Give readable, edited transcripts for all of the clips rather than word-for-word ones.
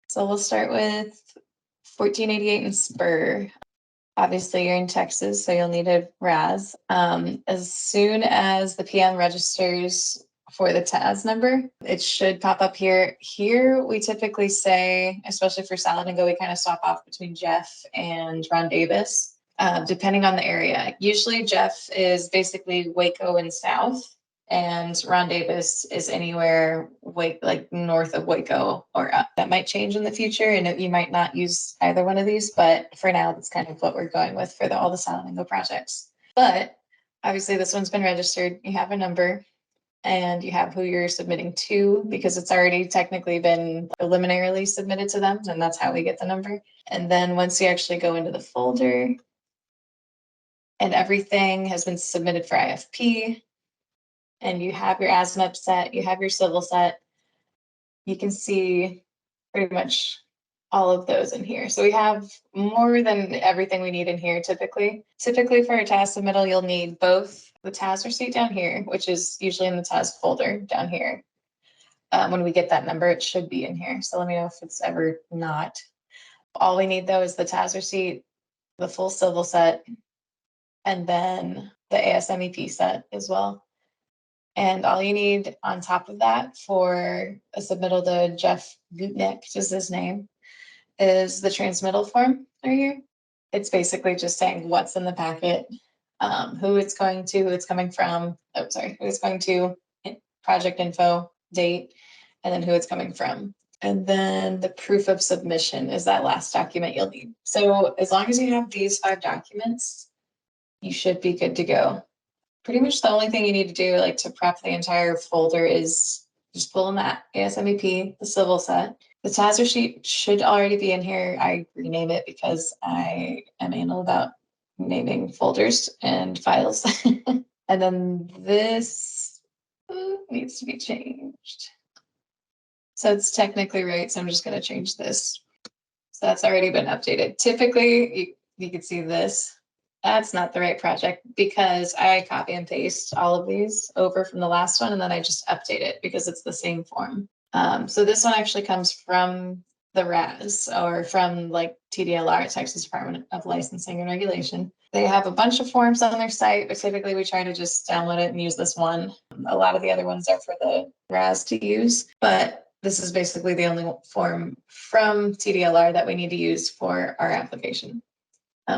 So we'll start with 1488 and Spur. Obviously, you're in Texas, so you'll need a RAS. As soon as the PM registers for the TAS number, it should pop up here. Here, we typically say, especially for Salad and Go, we kind of swap off between Jeff and Ron Davis, depending on the area. Usually, Jeff is basically Waco and South, and Ron Davis is anywhere like north of Waco or up. That might change in the future, and you might not use either one of these, but for now, that's kind of what we're going with for all the Silent and Go projects. But obviously, this one's been registered. You have a number, and you have who you're submitting to because it's already technically been preliminarily submitted to them, and that's how we get the number. And then once you actually go into the folder, and everything has been submitted for IFP, and you have your ASMEP set, you have your civil set, you can see pretty much all of those in here. So we have more than everything we need in here typically. Typically for a TAS submittal, you'll need both the TAS receipt down here, which is usually in the TAS folder down here. When we get that number, it should be in here. So let me know if it's ever not. All we need though is the TAS receipt, the full civil set, and then the ASMEP set as well. And all you need on top of that for a submittal to Jeff Gutnick, which is his name, is the transmittal form right here. It's basically just saying what's in the packet, who it's going to, who it's coming from, who it's going to, project info, date, and then who it's coming from. And then the proof of submission is that last document you'll need. So as long as you have these 5 documents, you should be good to go. Pretty much the only thing you need to do to prep the entire folder is just pull in that ASMEP, the civil set. The TAS sheet should already be in here. I rename it because I am anal about naming folders and files. And then this needs to be changed. So it's technically right, so I'm just going to change this. So that's already been updated. Typically, you can see this. That's not the right project because I copy and paste all of these over from the last one, and then I just update it because it's the same form. So this one actually comes from the RAS or from TDLR, Texas Department of Licensing and Regulation. They have a bunch of forms on their site, but typically we try to just download it and use this one. A lot of the other ones are for the RAS to use, but this is basically the only form from TDLR that we need to use for our application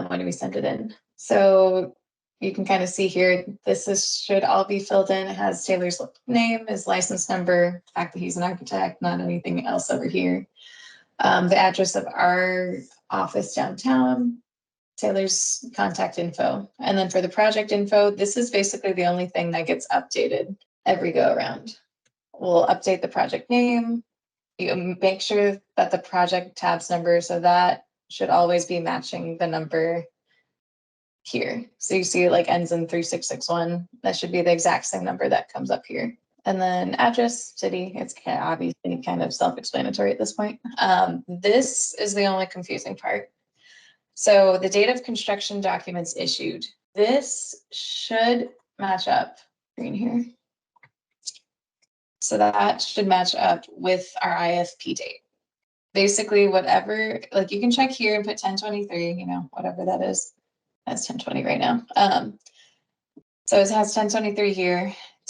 when we send it in. So you can kind of see here, should all be filled in. It has Taylor's name, his license number, the fact that he's an architect, not anything else over here. The address of our office downtown, Taylor's contact info. And then for the project info, this is basically the only thing that gets updated every go around. We'll update the project name. You make sure that the project tabs number, so that should always be matching the number here. So you see it ends in 3661. That should be the exact same number that comes up here. And then address, city, it's obviously kind of self-explanatory at this point. This is the only confusing part. So the date of construction documents issued. This should match up green here. So that should match up with our IFP date. Basically, whatever, you can check here and put 1023, whatever that is. That's 1020 right now. So it has 1023 here.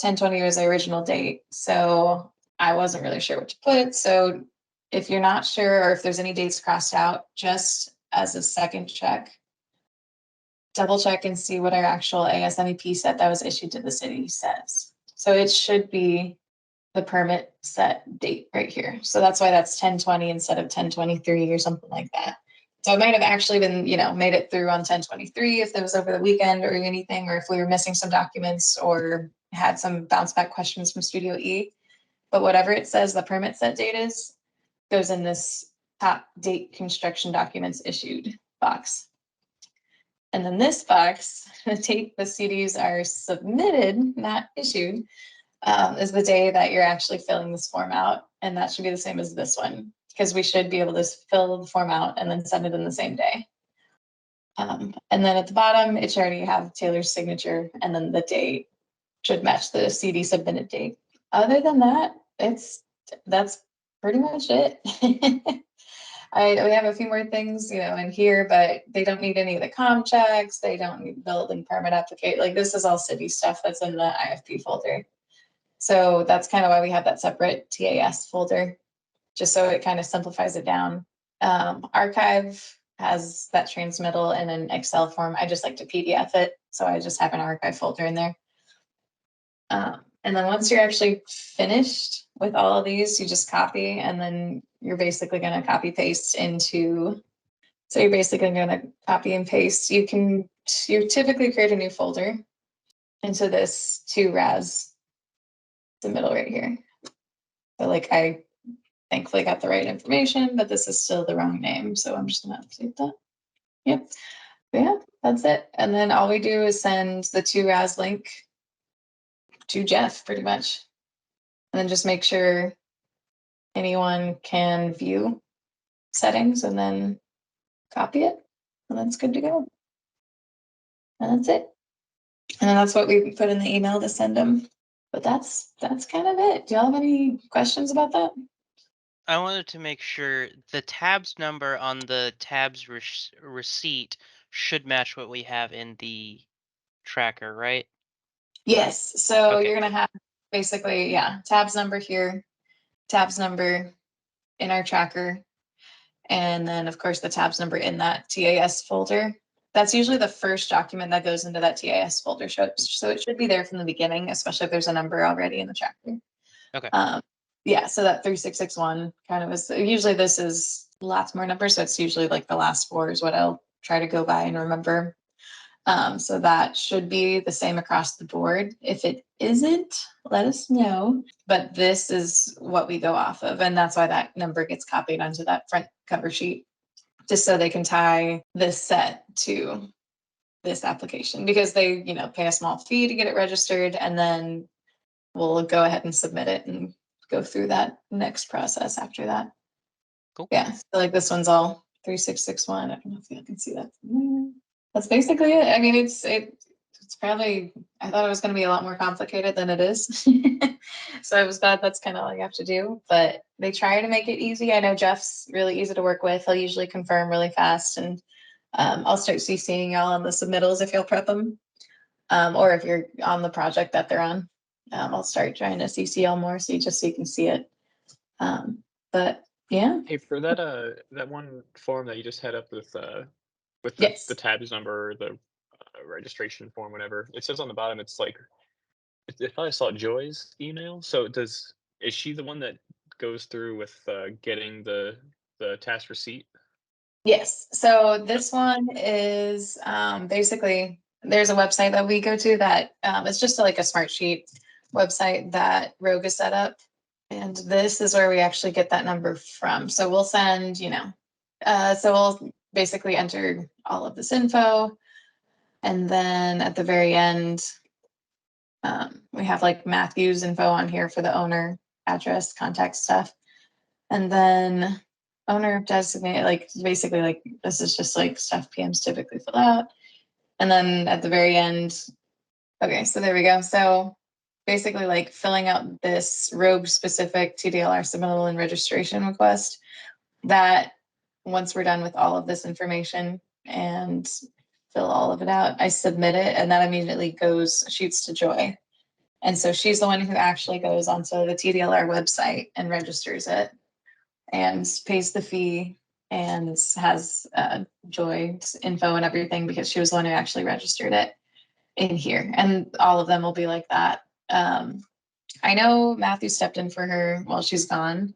1020 was the original date. So I wasn't really sure what to put. So if you're not sure or if there's any dates crossed out, just as a second check, double check and see what our actual ASMEP set that was issued to the city says. So it should be the permit set date right here. So that's why that's 1020 instead of 1023 or something like that. So it might have actually been, made it through on 1023 if it was over the weekend or anything, or if we were missing some documents or had some bounce back questions from Studio E. But whatever it says the permit set date is, goes in this top date construction documents issued box. And then this box, the date the CDs are submitted, not issued, is the day that you're actually filling this form out. And that should be the same as this one, because we should be able to fill the form out and then send it in the same day. And then at the bottom, it should already have Taylor's signature, and then the date should match the CD submitted date. Other than that, that's pretty much it. We have a few more things, in here, but they don't need any of the com checks. They don't need building permit application. Like this is all city stuff that's in the IFP folder. So that's kind of why we have that separate TAS folder, just so it kind of simplifies it down. Archive has that transmittal in an Excel form. I just like to PDF it, so I just have an archive folder in there. And then once you're actually finished with all of these, you just copy, and then you're basically going to copy paste into. So you're basically going to copy and paste. You typically create a new folder into this to RAS, the middle right here. So like I thankfully got the right information, but this is still the wrong name. So I'm just going to update that. Yep. But yeah, that's it. And then all we do is send the to RAS link to Jeff pretty much. And then just make sure anyone can view settings and then copy it. And that's good to go. And that's it. And then that's what we put in the email to send them. But that's kind of it. Do y'all have any questions about that? I wanted to make sure the tabs number on the tabs receipt should match what we have in the tracker, right? Yes. So Okay, you're going to have basically, yeah, tabs number here, tabs number in our tracker, and then of course the tabs number in that TAS folder. That's usually the first document that goes into that TAS folder. So it should be there from the beginning, especially if there's a number already in the tracker. okay. Yeah, so that 3661 kind of is, usually this is lots more numbers. So it's usually like the last four is what I'll try to go by and remember. So that should be the same across the board. If it isn't, let us know. But this is what we go off of. And that's why that number gets copied onto that front cover sheet, just so they can tie this set to this application, because they, pay a small fee to get it registered, and then we'll go ahead and submit it and go through that next process after that. Cool. Yeah, so like this one's all 3661. I don't know if you can see that from there. That's basically it. I mean, it's probably, I thought it was going to be a lot more complicated than it is. So I was glad that's kind of all you have to do, but they try to make it easy. I know Jeff's really easy to work with. He'll usually confirm really fast, and I'll start CCing y'all on the submittals if you'll prep them, or if you're on the project that they're on. I'll start trying to CC y'all more so you can see it. But yeah. Hey, for that one form that you just had up with the Yes. tabs number, the registration form, whatever, it says on the bottom, it's like, if I saw Joy's email, so is she the one that goes through with getting the task receipt? Yes. So this one is basically, there's a website that we go to that it's just like a smart sheet website that Rogue has set up. And this is where we actually get that number from. So we'll send, so we'll basically enter all of this info. And then at the very end, we have like Matthew's info on here for the owner, address, contact stuff. And then owner designate, like basically like this is just like stuff PMs typically fill out. And then at the very end, okay, so there we go. So basically like filling out this Rogue specific TDLR submittal and registration request, that once we're done with all of this information and fill all of it out, I submit it, and that immediately shoots to Joy. And so she's the one who actually goes onto the TDLR website and registers it and pays the fee and has Joy's info and everything, because she was the one who actually registered it in here. And all of them will be like that. I know Matthew stepped in for her while she's gone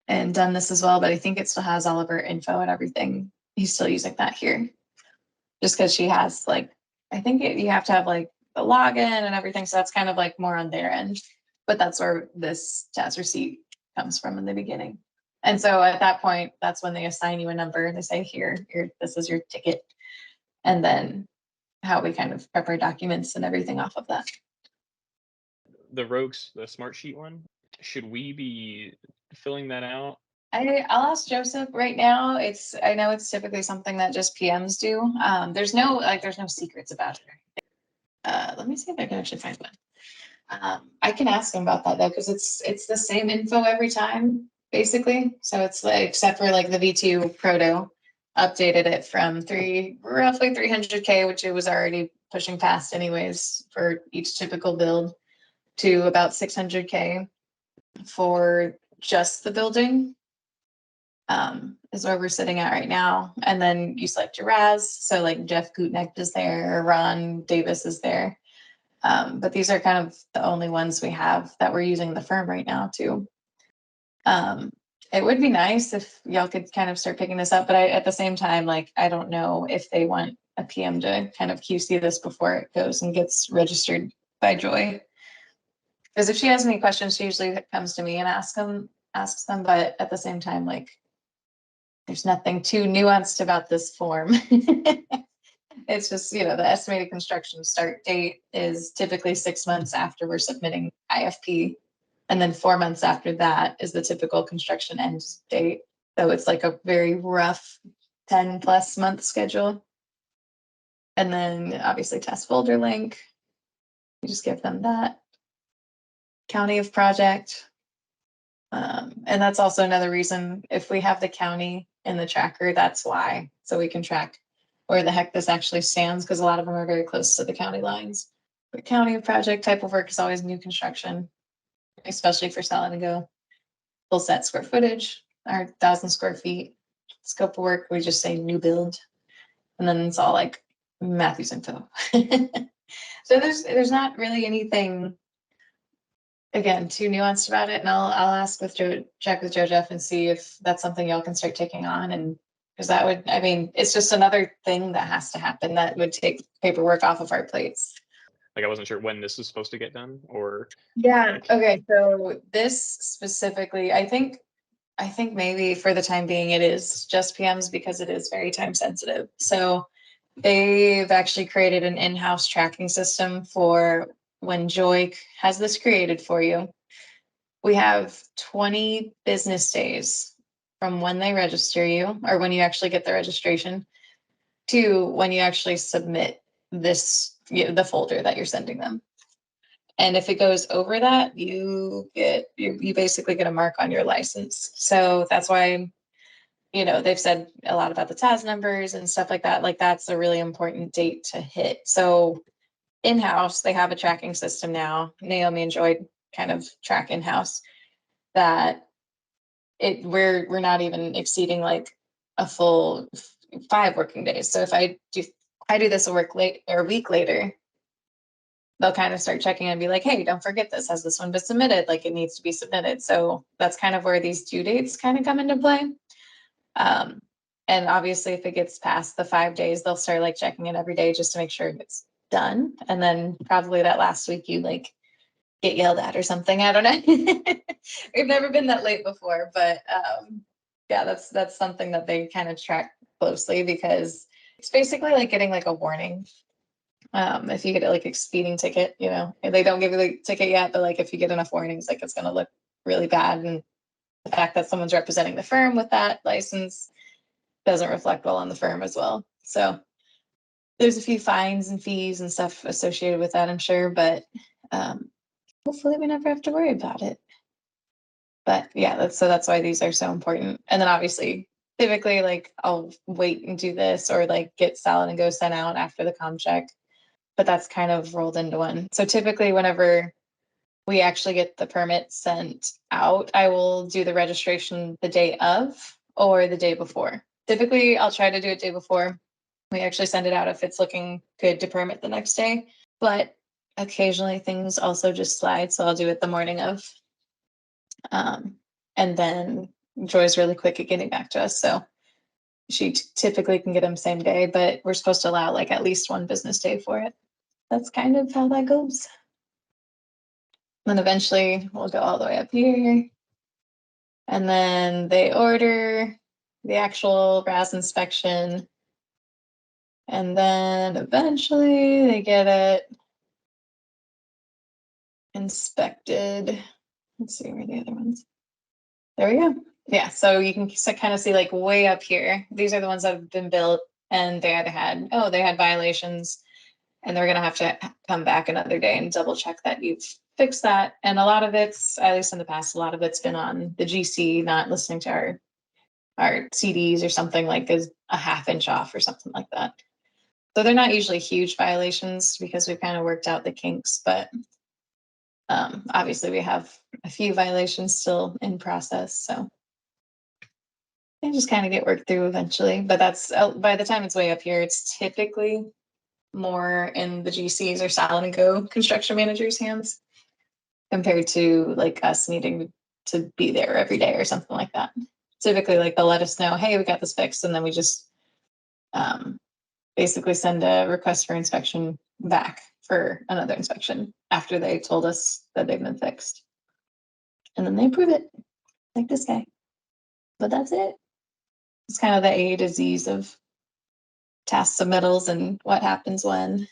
and done this as well, but I think it still has all of her info and everything. He's still using that here, just because she has like, I think you have to have like the login and everything. So that's kind of like more on their end, but that's where this task receipt comes from in the beginning. And so at that point, that's when they assign you a number. They say, here, this is your ticket. And then how we kind of prep our documents and everything off of that. The smart sheet one, should we be filling that out? I'll ask Joseph right now. I know it's typically something that just PMs do. There's no secrets about it. Let me see if I can actually find one. I can ask him about that though, because it's the same info every time. basically. So it's like, except for like the V2 Proto, updated it from roughly 300K, which it was already pushing past anyways for each typical build, to about 600K for just the building. Is where we're sitting at right now. And then you select your RAS. So like Jeff Gutnecht is there, Ron Davis is there. But these are kind of the only ones we have that we're using the firm right now too. It would be nice if y'all could kind of start picking this up, but at the same time, like, I don't know if they want a PM to kind of QC this before it goes and gets registered by Joy. Because if she has any questions, she usually comes to me and asks them, but at the same time, like, there's nothing too nuanced about this form. It's just, the estimated construction start date is typically 6 months after we're submitting IFP. And then 4 months after that is the typical construction end date. So it's like a very rough 10+ month schedule. And then obviously test folder link. You just give them that. County of project. And that's also another reason, if we have the county in the tracker, that's why. So we can track where the heck this actually stands, because a lot of them are very close to the county lines. But county of project type of work is always new construction, especially for Sell and Go. Full set square footage, our 1,000 square feet. Scope of work, we just say new build. And then it's all like Matthew's info. So there's not really anything, again, too nuanced about it. And I'll ask with check with Joe Jeff and see if that's something y'all can start taking on. And because that would, it's just another thing that has to happen that would take paperwork off of our plates. Like, I wasn't sure when this is supposed to get done, or. Yeah. Okay. So this specifically, I think maybe for the time being it is just PMs because it is very time sensitive. So they've actually created an in-house tracking system for when Joy has this created for you. We have 20 business days from when they register you, or when you actually get the registration, to when you actually submit this, the folder that you're sending them. And if it goes over that, you basically get a mark on your license. So that's why, they've said a lot about the TAS numbers and stuff like that. Like, that's a really important date to hit. So in-house, they have a tracking system now. Naomi and Joy kind of track in-house that we're not even exceeding like a full 5 working days. So if I do this a week later, they'll kind of start checking and be like, hey, don't forget this. Has this one been submitted? Like, it needs to be submitted. So that's kind of where these due dates kind of come into play. And obviously if it gets past the 5 days, they'll start like checking it every day just to make sure it's done. And then probably that last week you like get yelled at or something. I don't know. We've never been that late before, but yeah, that's something that they kind of track closely, because it's basically like getting like a warning. If you get like a speeding ticket, and they don't give you the ticket yet, but like if you get enough warnings, like it's gonna look really bad. And the fact that someone's representing the firm with that license doesn't reflect well on the firm as well. So there's a few fines and fees and stuff associated with that, I'm sure, but hopefully we never have to worry about it. But yeah, that's why these are so important. And then obviously, typically, like, I'll wait and do this, or like get Salad and Go sent out after the comm check, but that's kind of rolled into one. So typically whenever we actually get the permit sent out, I will do the registration the day of or the day before. Typically, I'll try to do it day before. We actually send it out if it's looking good to permit the next day. But occasionally things also just slide, so I'll do it the morning of. And then Joy's really quick at getting back to us, so she typically can get them same day, but we're supposed to allow like at least 1 business day for it. That's kind of how that goes. Then eventually we'll go all the way up here. And then they order the actual RAS inspection. And then eventually they get it inspected. Let's see, where are the other ones? There we go. Yeah, so you can kind of see like way up here. These are the ones that have been built and they had violations. and they're going to have to come back another day and double check that you've fixed that. And a lot of it's, at least in the past, a lot of it's been on the GC, not listening to our CDs or something, like is a half inch off or something like that. So they're not usually huge violations because we've kind of worked out the kinks, but obviously we have a few violations still in process. So they just kind of get worked through eventually. But that's by the time it's way up here, it's typically more in the GCs or Solid and Go construction managers' hands compared to like us needing to be there every day or something like that. Typically, like they'll let us know, hey, we got this fixed, and then we just basically send a request for inspection back for another inspection after they told us that they've been fixed. And then they approve it, like this guy. But that's it. It's kind of the A to Z's of task submittals and what happens when.